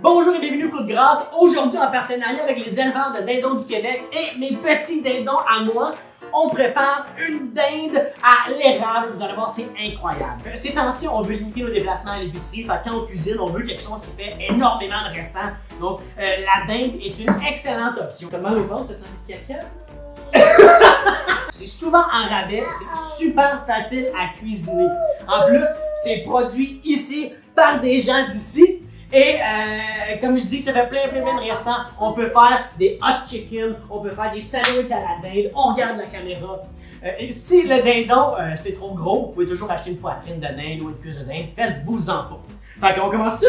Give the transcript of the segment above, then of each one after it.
Bonjour et bienvenue au Coup de grâce. Aujourd'hui, en partenariat avec les éleveurs de dindons du Québec et mes petits dindons à moi, on prépare une dinde à l'érable. Vous allez voir, c'est incroyable. Ces temps-ci, on veut limiter nos déplacements à l'épicerie. Quand on cuisine, on veut quelque chose qui fait énormément de restants. Donc, la dinde est une excellente option. T'as mal au ventre? T'as envie de caca? C'est souvent en rabais, c'est super facile à cuisiner. En plus, c'est produit ici par des gens d'ici. Et comme je dis, ça fait plein de restants. On peut faire des hot chicken, on peut faire des sandwichs à la dinde, on regarde la caméra. Et si le dindon c'est trop gros, vous pouvez toujours acheter une poitrine de dinde ou une cuisse de dinde, faites-vous-en pas. Fait qu'on commence-tu?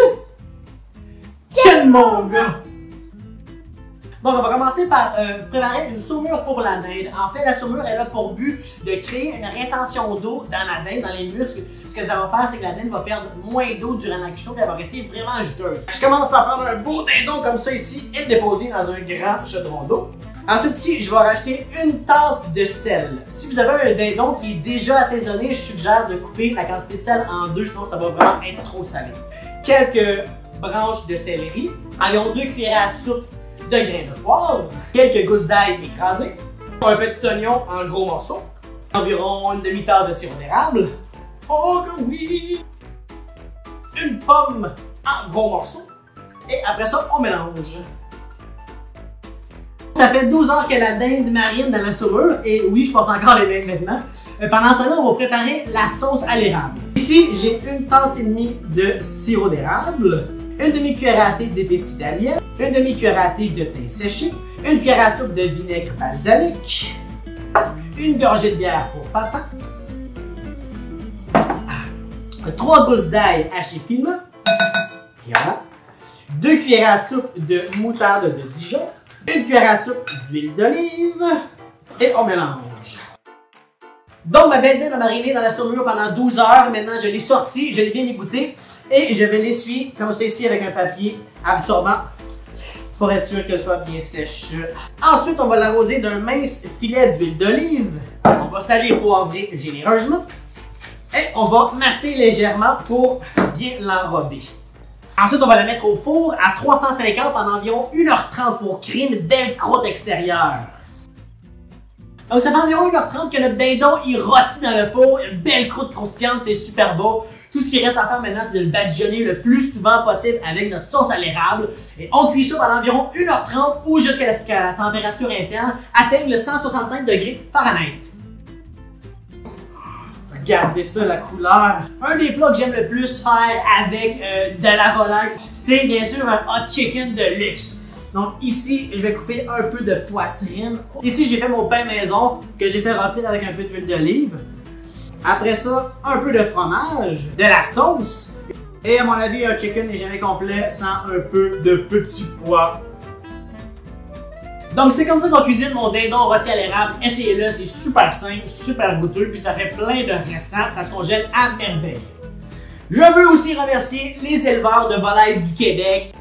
Quel mon gars! Donc, on va commencer par préparer une saumure pour la dinde. En fait, la saumure est là pour but de créer une rétention d'eau dans la dinde, dans les muscles. Ce que ça va faire, c'est que la dinde va perdre moins d'eau durant la cuisson et elle va rester vraiment juteuse. Je commence par prendre un beau dindon comme ça ici et le déposer dans un grand chaudron d'eau. Ensuite, ici, je vais rajouter une tasse de sel. Si vous avez un dindon qui est déjà assaisonné, je suggère de couper la quantité de sel en deux, sinon ça va vraiment être trop salé. Quelques branches de céleri, environ 2 cuillères à soupe de grains de poivre, quelques gousses d'ail écrasées, un petit oignon en gros morceaux, environ une demi-tasse de sirop d'érable, oh que oui, une pomme en gros morceaux, et après ça, on mélange. Ça fait 12 heures que la dinde marine dans la saumure, et oui, je porte encore les mêmes vêtements. Pendant ce temps-là, on va préparer la sauce à l'érable. Ici, j'ai une tasse et demie de sirop d'érable, une demi-cuillère à thé d'épices italiennes, une demi-cuillère à thé de thym séché, une cuillère à soupe de vinaigre balsamique, une gorgée de bière pour papa, 3 gousses d'ail hachées finement, et voilà, 2 cuillères à soupe de moutarde de Dijon, une cuillère à soupe d'huile d'olive, et on mélange. Donc ma belle dinde a mariné dans la saumure pendant 12 heures, maintenant je l'ai sortie, je l'ai bien égoutée, et je vais l'essuyer comme ça ici avec un papier absorbant pour être sûr qu'elle soit bien sèche. Ensuite, on va l'arroser d'un mince filet d'huile d'olive. On va saler et poivrer généreusement. Et on va masser légèrement pour bien l'enrober. Ensuite, on va la mettre au four à 350 pendant environ 1h30 pour créer une belle croûte extérieure. Donc, ça fait environ 1h30 que notre dindon il rôtit dans le four. Une belle croûte croustillante, c'est super beau. Tout ce qui reste à faire maintenant, c'est de le badigeonner le plus souvent possible avec notre sauce à l'érable. Et on cuit ça pendant environ 1h30 ou jusqu'à ce que la température interne atteigne le 165 degrés Fahrenheit. Regardez ça, la couleur. Un des plats que j'aime le plus faire avec de la volaille, c'est bien sûr un hot chicken de luxe. Donc ici, je vais couper un peu de poitrine. Ici, j'ai fait mon pain maison que j'ai fait rôtir avec un peu d'huile d'olive. Après ça, un peu de fromage, de la sauce. Et à mon avis, un chicken n'est jamais complet sans un peu de petits pois. Donc c'est comme ça qu'on cuisine mon dindon rôti à l'érable. Essayez-le, c'est super simple, super goûteux, puis ça fait plein de restants, ça se congèle à merveille. Je veux aussi remercier les éleveurs de volailles du Québec.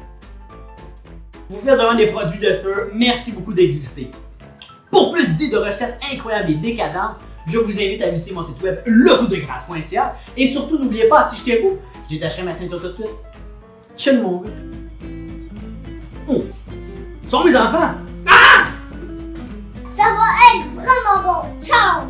Vous faites vraiment des produits de feu. Merci beaucoup d'exister. Pour plus d'idées de recettes incroyables et décadentes, je vous invite à visiter mon site web legoutdegrâce.ca et surtout n'oubliez pas, si j'étais vous, je détacherais ma ceinture tout de suite. Ciao mon gars. Oh. Ce sont mes enfants. Ah! Ça va être vraiment bon. Ciao!